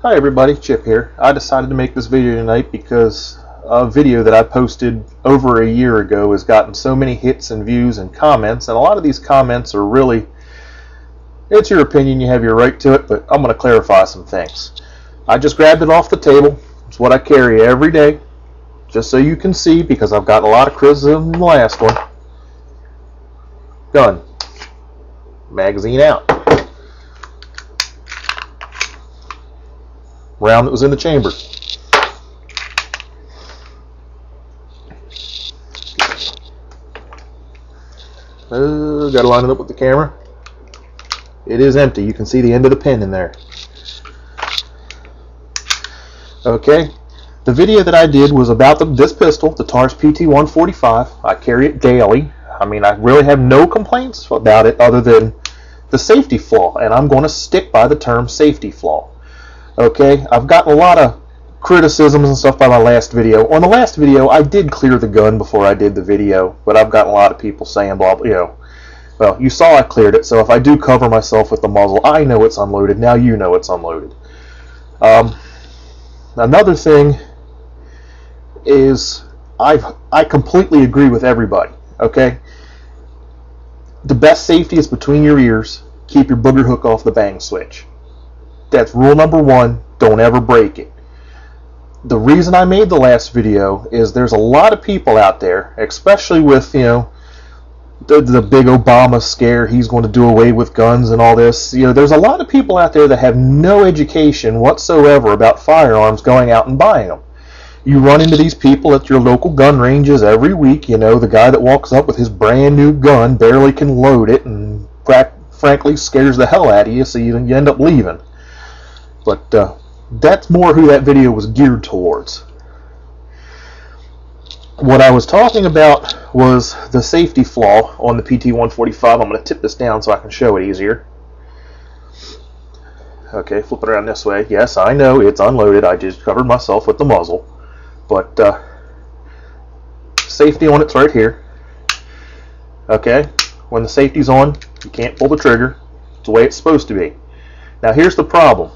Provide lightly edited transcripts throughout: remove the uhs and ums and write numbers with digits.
Hi everybody, Chip here. I decided to make this video tonight because a video that I posted over a year ago has gotten so many hits and views and comments, and a lot of these comments are really, it's your opinion, you have your right to it, but I'm going to clarify some things. I just grabbed it off the table. It's what I carry every day, just so you can see, because I've gotten a lot of criticism in the last one. Gun. Magazine out. Round that was in the chamber. Got to line it up with the camera. It is empty. You can see the end of the pin in there. Okay. The video that I did was about this pistol, the Taurus PT145. I carry it daily. I mean, I really have no complaints about it other than the safety flaw, and I'm going to stick by the term safety flaw. Okay, I've gotten a lot of criticisms and stuff by my last video. On the last video, I did clear the gun before I did the video, but I've gotten a lot of people saying, blah, blah, you know. Well, you saw I cleared it, so if I do cover myself with the muzzle, I know it's unloaded. Now you know it's unloaded. Another thing is I completely agree with everybody, okay? The best safety is between your ears. Keep your booger hook off the bang switch. That's rule number one. Don't ever break it. The reason I made the last video is there's a lot of people out there, especially with, you know, the big Obama scare, he's going to do away with guns and all this. You know, there's a lot of people out there that have no education whatsoever about firearms going out and buying them. You run into these people at your local gun ranges every week. You know, the guy that walks up with his brand new gun, barely can load it, and frankly scares the hell out of you, so you end up leaving. But that's more who that video was geared towards. What I was talking about was the safety flaw on the PT145. I'm going to tip this down so I can show it easier. Okay, flip it around this way. Yes, I know it's unloaded. I just covered myself with the muzzle. But safety on it's right here. Okay, when the safety's on, you can't pull the trigger. It's the way it's supposed to be. Now here's the problem.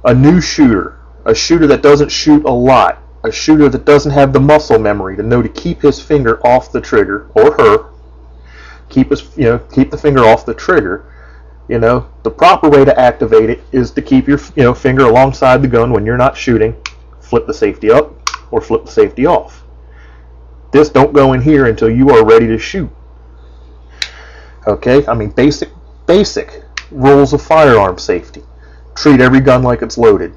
A new shooter, a shooter that doesn't shoot a lot, a shooter that doesn't have the muscle memory to know to keep his finger off the trigger, or her, keep the finger off the trigger. You know, the proper way to activate it is to keep your finger alongside the gun when you're not shooting. Flip the safety up or flip the safety off. This don't go in here until you are ready to shoot. Okay, I mean basic rules of firearm safety. Treat every gun like it's loaded.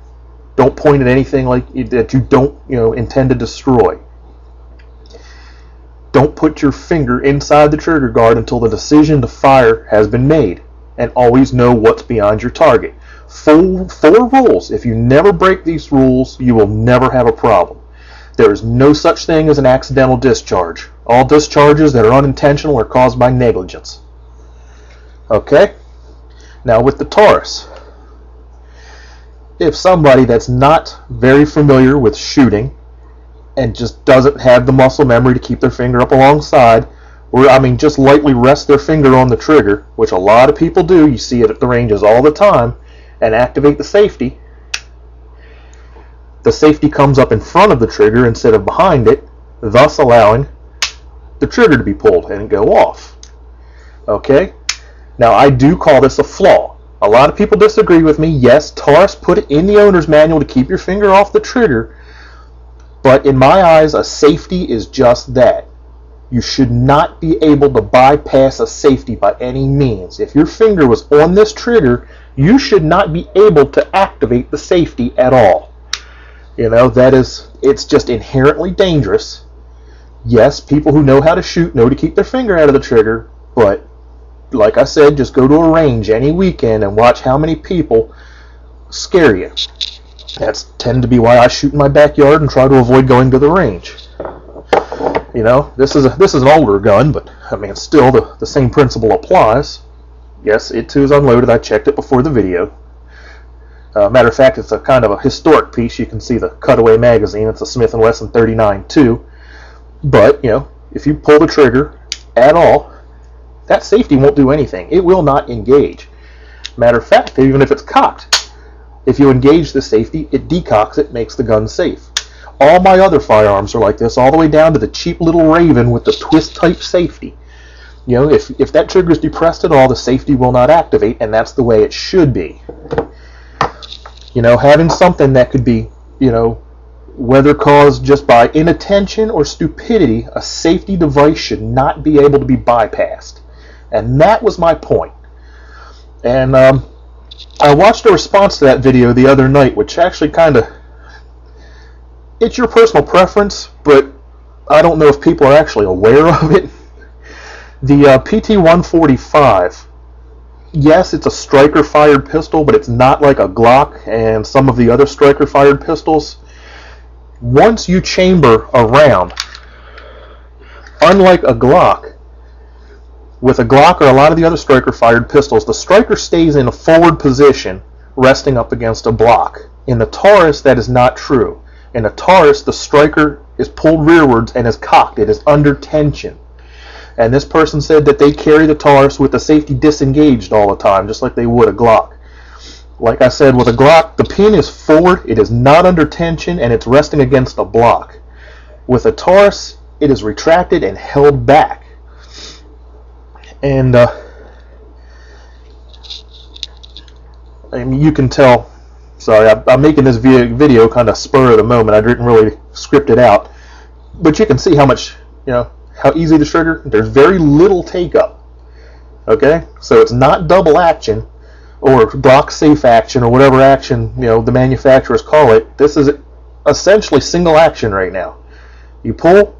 Don't point at anything that you don't intend to destroy. Don't put your finger inside the trigger guard until the decision to fire has been made, and always know what's beyond your target. Four rules. If you never break these rules, you will never have a problem. There is no such thing as an accidental discharge. All discharges that are unintentional are caused by negligence. Okay? Now with the Taurus, if somebody that's not very familiar with shooting and just doesn't have the muscle memory to keep their finger up alongside, or just lightly rest their finger on the trigger, which a lot of people do, you see it at the ranges all the time, and activate the safety comes up in front of the trigger instead of behind it, thus allowing the trigger to be pulled and go off. Okay? Now I do call this a flaw. A lot of people disagree with me. Yes, Taurus put it in the owner's manual to keep your finger off the trigger, but in my eyes, a safety is just that. You should not be able to bypass a safety by any means. If your finger was on this trigger, you should not be able to activate the safety at all. You know, it's just inherently dangerous. Yes, people who know how to shoot know to keep their finger out of the trigger, but like I said, just go to a range any weekend and watch how many people scare you. That's tend to be why I shoot in my backyard and try to avoid going to the range. You know, this is an older gun, but I mean, still the same principle applies. Yes, it too is unloaded. I checked it before the video. Matter of fact, it's a kind of a historic piece. You can see the cutaway magazine. It's a Smith & Wesson 39-2. But, you know, if you pull the trigger at all, that safety won't do anything. It will not engage. Matter of fact, even if it's cocked, If you engage the safety, it decocks it, makes the gun safe. All my other firearms are like this, all the way down to the cheap little Raven with the twist type safety. You know, if that trigger is depressed at all, the safety will not activate, and that's the way it should be. You know, having something that could be, you know, whether caused just by inattention or stupidity, a safety device should not be able to be bypassed. And that was my point. And I watched a response to that video the other night, which actually kind of, it's your personal preference, but I don't know if people are actually aware of it. The PT145, yes, it's a striker-fired pistol, but it's not like a Glock and some of the other striker-fired pistols. Once you chamber a round, unlike a Glock, with a Glock or a lot of the other striker-fired pistols, the striker stays in a forward position, resting up against a block. In the Taurus, that is not true. In a Taurus, the striker is pulled rearwards and is cocked. It is under tension. And this person said that they carry the Taurus with the safety disengaged all the time, just like they would a Glock. Like I said, with a Glock, the pin is forward, it is not under tension, and it's resting against a block. With a Taurus, it is retracted and held back. And I mean, you can tell, sorry, I'm making this video kind of spur of the moment. I didn't really script it out. But you can see how much, you know, how easy the trigger. There's very little take up. Okay? So it's not double action or block safe action or whatever action, you know, the manufacturers call it. This is essentially single action right now. You pull,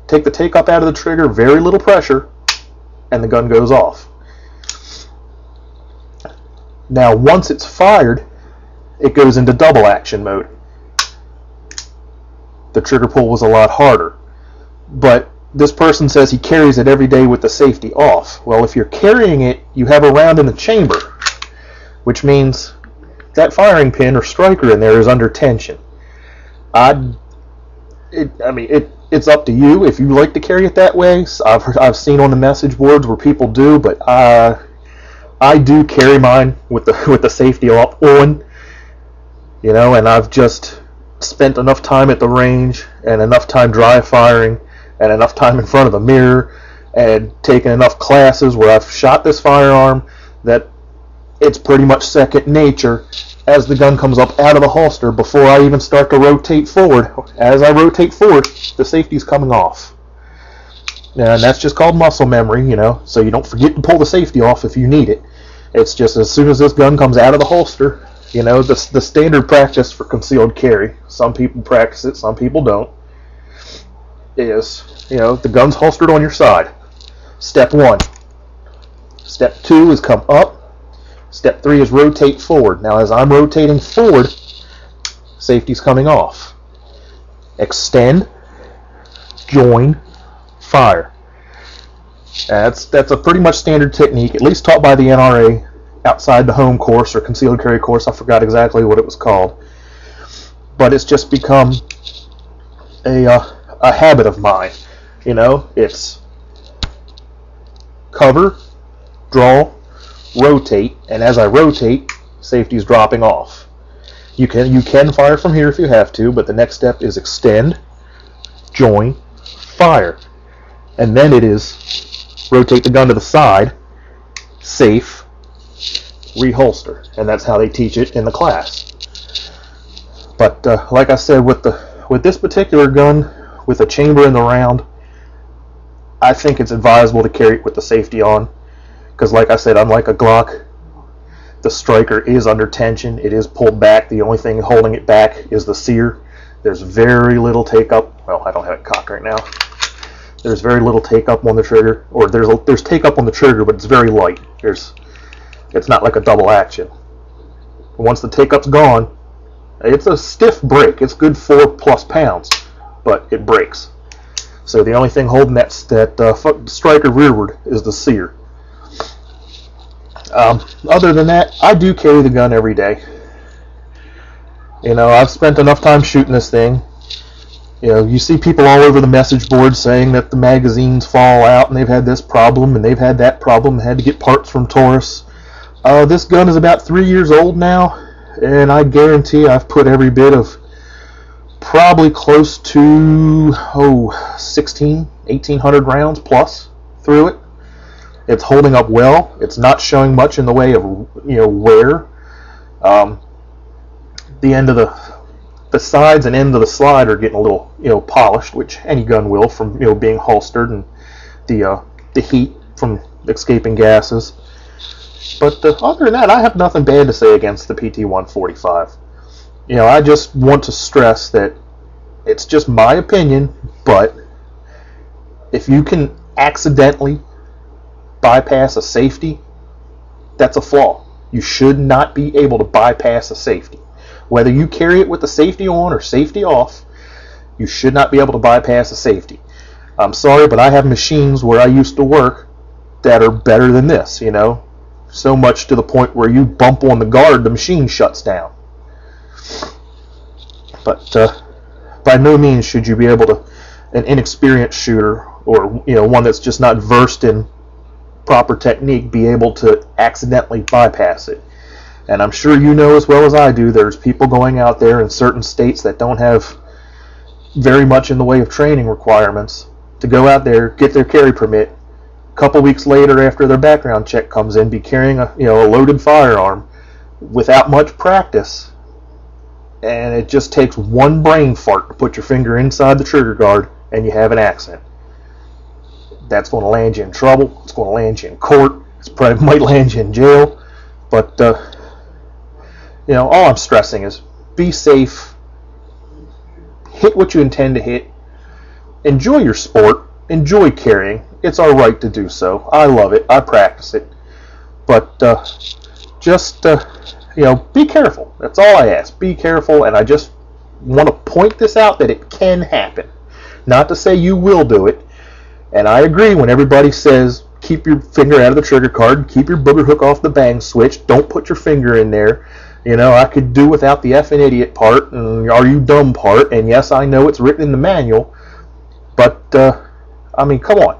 take the take up out of the trigger, very little pressure, and the gun goes off. Now, once it's fired, it goes into double action mode. The trigger pull was a lot harder. But this person says he carries it every day with the safety off. Well, if you're carrying it, you have a round in the chamber, which means that firing pin or striker in there is under tension. It's up to you if you like to carry it that way. I've seen on the message boards where people do, but I do carry mine with the safety up on. You know, and I've just spent enough time at the range and enough time dry firing and enough time in front of the mirror and taken enough classes where I've shot this firearm that it's pretty much second nature as the gun comes up out of the holster before I even start to rotate forward. As I rotate forward, the safety's coming off. And that's just called muscle memory, you know, so you don't forget to pull the safety off if you need it. It's just as soon as this gun comes out of the holster, you know, the standard practice for concealed carry, some people practice it, some people don't, is, you know, the gun's holstered on your side. Step 1. Step 2 is come up. Step 3 is rotate forward. Now, as I'm rotating forward, safety's coming off. Extend, join, fire. That's a pretty much standard technique, at least taught by the NRA outside the home course or concealed carry course. I forgot exactly what it was called. But it's just become a habit of mine. You know, it's cover, draw, rotate, and as I rotate, safety's dropping off. You can fire from here if you have to, but the next step is extend, join, fire. And then it is rotate the gun to the side, safe, reholster. And that's how they teach it in the class. But like I said, with this particular gun, with a chamber in the round, I think it's advisable to carry it with the safety on. Because like I said, unlike a Glock, the striker is under tension. It is pulled back. The only thing holding it back is the sear. There's very little take-up. Well, I don't have it cocked right now. There's very little take-up on the trigger. Or there's take-up on the trigger, but it's very light. It's not like a double action. Once the take-up's gone, it's a stiff break. It's good 4+ pounds, but it breaks. So the only thing holding that striker rearward is the sear. Other than that, I do carry the gun every day. You know, I've spent enough time shooting this thing. You know, you see people all over the message board saying that the magazines fall out and they've had this problem and they've had that problem and had to get parts from Taurus. This gun is about 3 years old now, and I guarantee I've put every bit of probably close to 1,800 rounds plus through it. It's holding up well. It's not showing much in the way of wear. The end of the sides and end of the slide are getting a little polished, which any gun will from being holstered and the heat from escaping gases. But other than that, I have nothing bad to say against the PT145. I just want to stress that it's just my opinion, but if you can accidentally bypass a safety, that's a flaw. You should not be able to bypass a safety. Whether you carry it with the safety on or safety off, you should not be able to bypass a safety. I'm sorry, but I have machines where I used to work that are better than this, so much to the point where you bump on the guard, the machine shuts down. But by no means should you be able to, an inexperienced shooter or one that's just not versed in proper technique, be able to accidentally bypass it. And I'm sure you know as well as I do, there's people going out there in certain states that don't have very much in the way of training requirements to go out there, get their carry permit, a couple weeks later after their background check comes in, be carrying a loaded firearm without much practice, and it just takes one brain fart to put your finger inside the trigger guard and you have an accident. That's going to land you in trouble. It's going to land you in court. It probably might land you in jail. But all I'm stressing is be safe, hit what you intend to hit, enjoy your sport, enjoy carrying. It's our right to do so. I love it. I practice it. But just be careful. That's all I ask. Be careful, and I just want to point this out that it can happen. Not to say you will do it. And I agree when everybody says keep your finger out of the trigger card, keep your booger hook off the bang switch, don't put your finger in there. I could do without the effing idiot part and are you dumb part, and yes, I know it's written in the manual, but come on.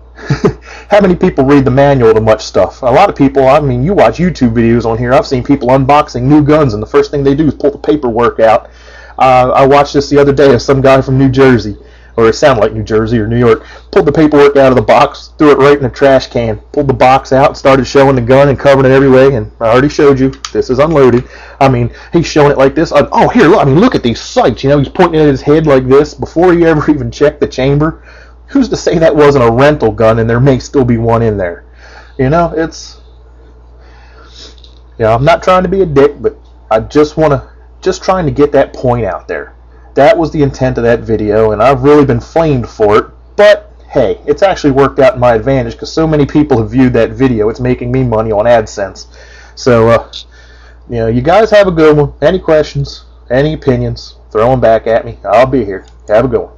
How many people read the manual to much stuff? A lot of people, you watch YouTube videos on here, I've seen people unboxing new guns and the first thing they do is pull the paperwork out. I watched this the other day of some guy from New Jersey, or it sounded like New Jersey or New York, pulled the paperwork out of the box, threw it right in a trash can, pulled the box out, and started showing the gun and covering it every way, and I already showed you, this is unloaded. He's showing it like this. Oh, here, look at these sights. He's pointing at his head like this before he ever even checked the chamber. Who's to say that wasn't a rental gun and there may still be one in there? I'm not trying to be a dick, but I just trying to get that point out there. That was the intent of that video, and I've really been flamed for it, but hey, it's actually worked out in my advantage because so many people have viewed that video, it's making me money on AdSense. So, you guys have a good one. Any questions, any opinions, throw them back at me. I'll be here. Have a good one.